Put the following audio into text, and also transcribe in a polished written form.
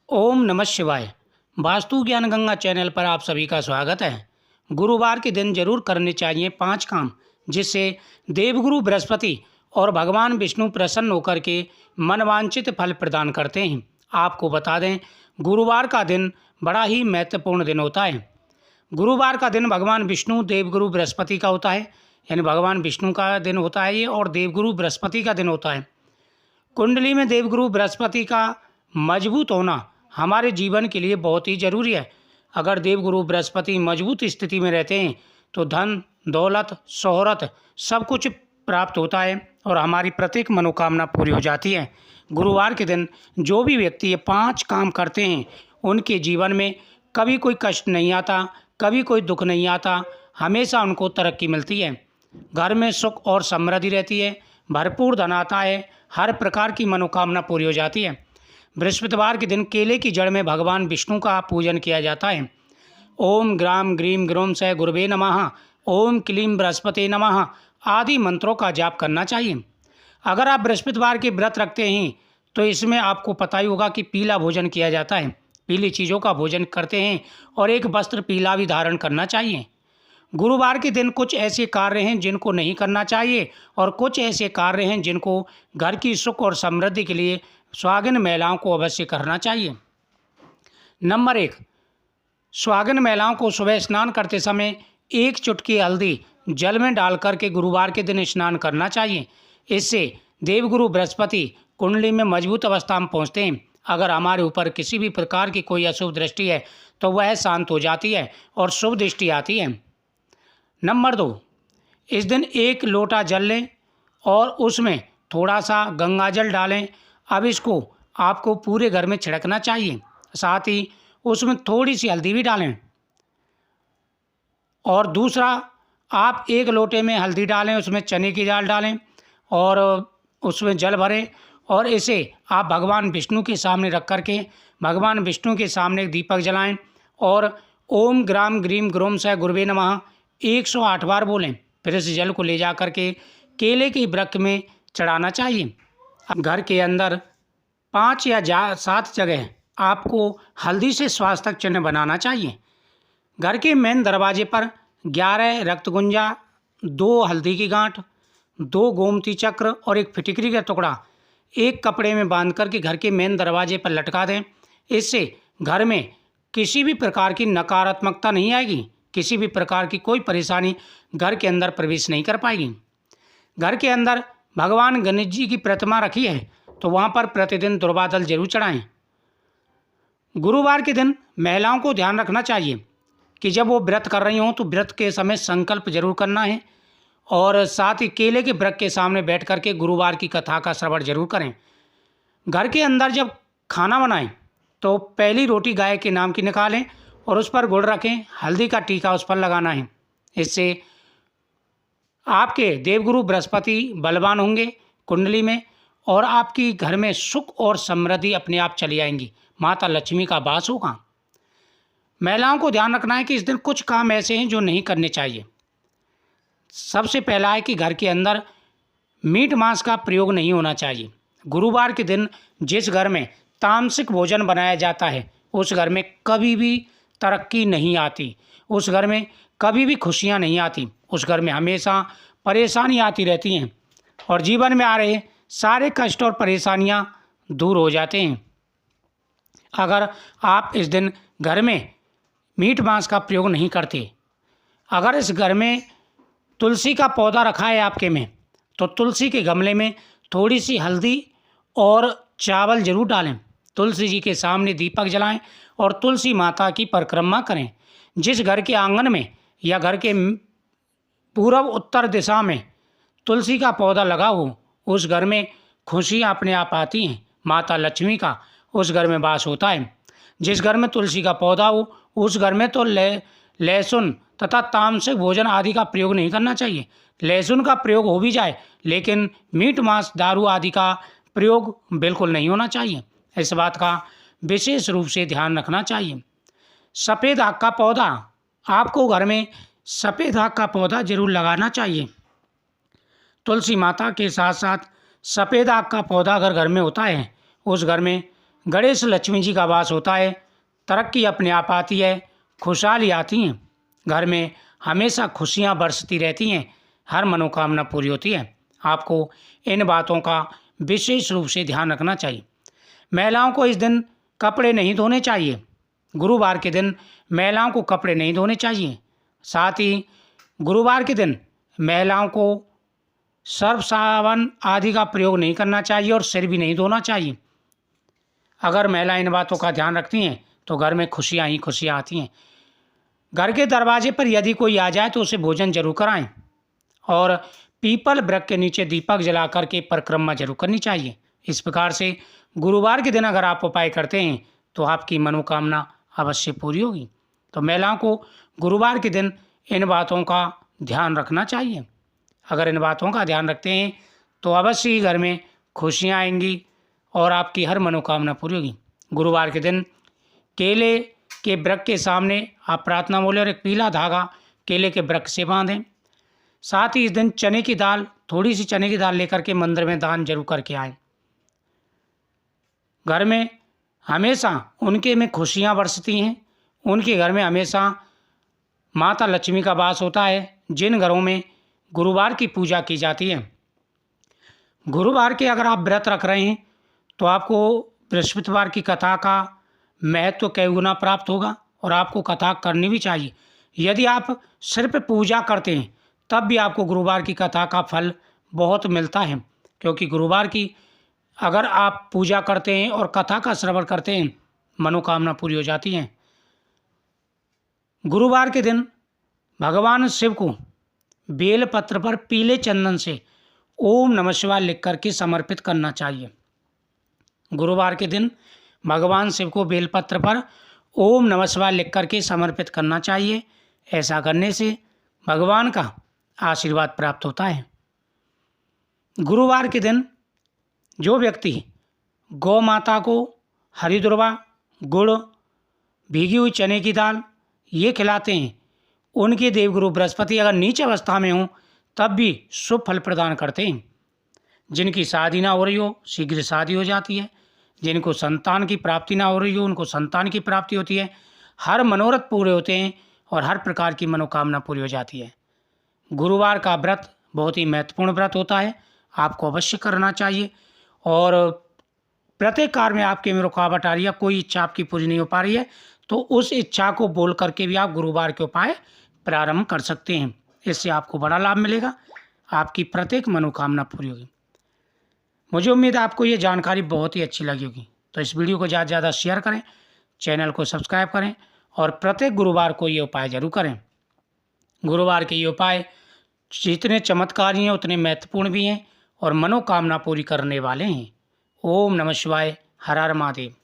ओम नमः शिवाय। वास्तु ज्ञान गंगा चैनल पर आप सभी का स्वागत है। गुरुवार के दिन जरूर करने चाहिए 5 काम, जिससे देवगुरु बृहस्पति और भगवान विष्णु प्रसन्न होकर के मनवांछित फल प्रदान करते हैं। आपको बता दें, गुरुवार का दिन बड़ा ही महत्वपूर्ण दिन होता है। गुरुवार का दिन भगवान विष्णु देवगुरु बृहस्पति का होता है, यानी भगवान विष्णु का दिन होता है ये, और देवगुरु बृहस्पति का दिन होता है। कुंडली में देवगुरु बृहस्पति का मजबूत होना हमारे जीवन के लिए बहुत ही जरूरी है। अगर देवगुरु बृहस्पति मजबूत स्थिति में रहते हैं तो धन, दौलत, शोहरत सब कुछ प्राप्त होता है और हमारी प्रत्येक मनोकामना पूरी हो जाती है। गुरुवार के दिन जो भी व्यक्ति ये 5 काम करते हैं उनके जीवन में कभी कोई कष्ट नहीं आता, कभी कोई दुख नहीं आता, हमेशा उनको तरक्की मिलती है। घर में सुख और समृद्धि रहती है, भरपूर धन आता है, हर प्रकार की मनोकामना पूरी हो जाती है। बृहस्पतिवार के दिन केले की जड़ में भगवान विष्णु का पूजन किया जाता है। ओम ग्राम ग्रीम ग्रोम से गुरुवे नमः, ओम क्लीम बृहस्पति नमः आदि मंत्रों का जाप करना चाहिए। अगर आप बृहस्पतिवार के व्रत रखते हैं तो इसमें आपको पता ही होगा कि पीला भोजन किया जाता है, पीली चीज़ों का भोजन करते हैं और एक वस्त्र पीला भी धारण करना चाहिए। गुरुवार के दिन कुछ ऐसे कार्य हैं जिनको नहीं करना चाहिए और कुछ ऐसे कार्य हैं जिनको घर की सुख और समृद्धि के लिए सुहागिन महिलाओं को अवश्य करना चाहिए। नंबर 1, सुहागिन महिलाओं को सुबह स्नान करते समय 1 चुटकी हल्दी जल में डाल करके गुरुवार के दिन स्नान करना चाहिए। इससे देवगुरु बृहस्पति कुंडली में मजबूत अवस्था में पहुँचते हैं। अगर हमारे ऊपर किसी भी प्रकार की कोई अशुभ दृष्टि है तो वह शांत हो जाती है और शुभ दृष्टि आती है। नंबर 2, इस दिन 1 लोटा जल लें और उसमें थोड़ा सा गंगा जल डालें। अब इसको आपको पूरे घर में छिड़कना चाहिए, साथ ही उसमें थोड़ी सी हल्दी भी डालें। और दूसरा, आप 1 लोटे में हल्दी डालें, उसमें चने की दाल डालें और उसमें जल भरें और इसे आप भगवान विष्णु के सामने रख करके भगवान विष्णु के सामने एक दीपक जलाएं और ओम ग्राम ग्रीम ग्रोम से गुरुवे नमः 108 बार बोलें। फिर इस जल को ले जा करके केले के वृक्ष में चढ़ाना चाहिए। घर के अंदर 5 या 7 जगह आपको हल्दी से स्वास्थ्य चिन्ह बनाना चाहिए। घर के मेन दरवाजे पर 11 रक्तगुंजा, 2 हल्दी की गांठ, 2 गोमती चक्र और 1 फिटकरी का टुकड़ा एक कपड़े में बांध करके घर के मेन दरवाजे पर लटका दें। इससे घर में किसी भी प्रकार की नकारात्मकता नहीं आएगी, किसी भी प्रकार की कोई परेशानी घर के अंदर प्रवेश नहीं कर पाएगी। घर के अंदर भगवान गणेश जी की प्रतिमा रखी है तो वहाँ पर प्रतिदिन दुर्वादल जरूर चढ़ाएं। गुरुवार के दिन महिलाओं को ध्यान रखना चाहिए कि जब वो व्रत कर रही हों तो व्रत के समय संकल्प जरूर करना है और साथ ही केले के वृक्ष के सामने बैठ करके गुरुवार की कथा का श्रवण जरूर करें। घर के अंदर जब खाना बनाएं तो पहली रोटी गाय के नाम की निकालें और उस पर गुड़ रखें, हल्दी का टीका उस पर लगाना है। इससे आपके देवगुरु बृहस्पति बलवान होंगे कुंडली में और आपकी घर में सुख और समृद्धि अपने आप चली आएंगी, माता लक्ष्मी का वास होगा। महिलाओं को ध्यान रखना है कि इस दिन कुछ काम ऐसे हैं जो नहीं करने चाहिए। सबसे पहला है कि घर के अंदर मीट मांस का प्रयोग नहीं होना चाहिए। गुरुवार के दिन जिस घर में तामसिक भोजन बनाया जाता है उस घर में कभी भी तरक्की नहीं आती, उस घर में कभी भी खुशियां नहीं आती, उस घर में हमेशा परेशानी आती रहती हैं और जीवन में आ रहे सारे कष्ट और परेशानियां दूर हो जाते हैं। अगर आप इस दिन घर में मीट मांस का प्रयोग नहीं करते, अगर इस घर में तुलसी का पौधा रखा है आपके में तो तुलसी के गमले में थोड़ी सी हल्दी और चावल जरूर डालें, तुलसी जी के सामने दीपक जलाएं और तुलसी माता की परिक्रमा करें। जिस घर के आंगन में या घर के पूर्व उत्तर दिशा में तुलसी का पौधा लगा हो उस घर में खुशियाँ अपने आप आती हैं, माता लक्ष्मी का उस घर में वास होता है। जिस घर में तुलसी का पौधा हो उस घर में तो लहसुन तथा तामसिक भोजन आदि का प्रयोग नहीं करना चाहिए। लहसुन का प्रयोग हो भी जाए लेकिन मीट मांस दारू आदि का प्रयोग बिल्कुल नहीं होना चाहिए। इस बात का विशेष रूप से ध्यान रखना चाहिए। सफ़ेद आग का पौधा, आपको घर में सफ़ेद आग का पौधा जरूर लगाना चाहिए। तुलसी माता के साथ साथ सफ़ेद आग का पौधा अगर घर में होता है उस घर में गणेश लक्ष्मी जी का वास होता है। तरक्की अपने आप आती है, खुशहाली आती हैं, घर में हमेशा खुशियाँ बरसती रहती हैं, हर मनोकामना पूरी होती है। आपको इन बातों का विशेष रूप से ध्यान रखना चाहिए। महिलाओं को इस दिन कपड़े नहीं धोने चाहिए। गुरुवार के दिन महिलाओं को कपड़े नहीं धोने चाहिए। साथ ही गुरुवार के दिन महिलाओं को सर्फ साबुन आदि का प्रयोग नहीं करना चाहिए और सिर भी नहीं धोना चाहिए। अगर महिलाएं इन बातों का ध्यान रखती हैं तो घर में खुशियाँ ही खुशियाँ आती हैं। घर के दरवाजे पर यदि कोई आ जाए तो उसे भोजन जरूर कराएं और पीपल वृक्ष के नीचे दीपक जला करके परिक्रमा जरूर करनी चाहिए। इस प्रकार से गुरुवार के दिन अगर आप उपाय करते हैं तो आपकी मनोकामना अवश्य पूरी होगी। तो महिलाओं को गुरुवार के दिन इन बातों का ध्यान रखना चाहिए। अगर इन बातों का ध्यान रखते हैं तो अवश्य ही घर में खुशियाँ आएंगी और आपकी हर मनोकामना पूरी होगी। गुरुवार के दिन केले के वृक्ष के सामने आप प्रार्थना बोले और एक पीला धागा केले के वृक्ष से बांधें। साथ ही इस दिन चने की दाल, थोड़ी सी चने की दाल लेकर के मंदिर में दान जरूर करके आएं। घर में हमेशा उनके में खुशियाँ बरसती हैं। उनके घर में हमेशा माता लक्ष्मी का वास होता है। जिन घरों में गुरुवार की पूजा की जाती है, गुरुवार के अगर आप व्रत रख रहे हैं तो आपको बृहस्पतिवार की कथा का महत्व कई गुना प्राप्त होगा और आपको कथा करनी भी चाहिए। यदि आप सिर्फ पूजा करते हैं तब भी आपको गुरुवार की कथा का फल बहुत मिलता है, क्योंकि गुरुवार की अगर आप पूजा करते हैं और कथा का श्रवण करते हैं, मनोकामना पूरी हो जाती है। गुरुवार के दिन भगवान शिव को बेल पत्र पर पीले चंदन से ओम नमः शिवाय लिख करके समर्पित करना चाहिए। गुरुवार के दिन भगवान शिव को बेलपत्र पर ओम नमः शिवाय लिख करके समर्पित करना चाहिए। ऐसा करने से भगवान का आशीर्वाद प्राप्त होता है। गुरुवार के दिन जो व्यक्ति गौ माता को हरी दुर्वा, गुड़, भीगी हुई चने की दाल ये खिलाते हैं, उनके देवगुरु बृहस्पति अगर नीच अवस्था में हों तब भी शुभ फल प्रदान करते हैं। जिनकी शादी ना हो रही हो शीघ्र शादी हो जाती है, जिनको संतान की प्राप्ति ना हो रही हो उनको संतान की प्राप्ति होती है, हर मनोरथ पूरे होते हैं और हर प्रकार की मनोकामना पूरी हो जाती है। गुरुवार का व्रत बहुत ही महत्वपूर्ण व्रत होता है, आपको अवश्य करना चाहिए। और प्रत्येक कार्य में आपके में रुकावट आ रही है, कोई इच्छा आपकी पूरी नहीं हो पा रही है, तो उस इच्छा को बोल करके भी आप गुरुवार के उपाय प्रारंभ कर सकते हैं। इससे आपको बड़ा लाभ मिलेगा, आपकी प्रत्येक मनोकामना पूरी होगी। मुझे उम्मीद है आपको ये जानकारी बहुत ही अच्छी लगी होगी। तो इस वीडियो को ज़्यादा से ज़्यादा शेयर करें, चैनल को सब्सक्राइब करें और प्रत्येक गुरुवार को ये उपाय जरूर करें। गुरुवार के ये उपाय जितने चमत्कारी हैं उतने महत्वपूर्ण भी हैं और मनोकामना पूरी करने वाले हैं। ओम नमः शिवाय। हर हर महादेव।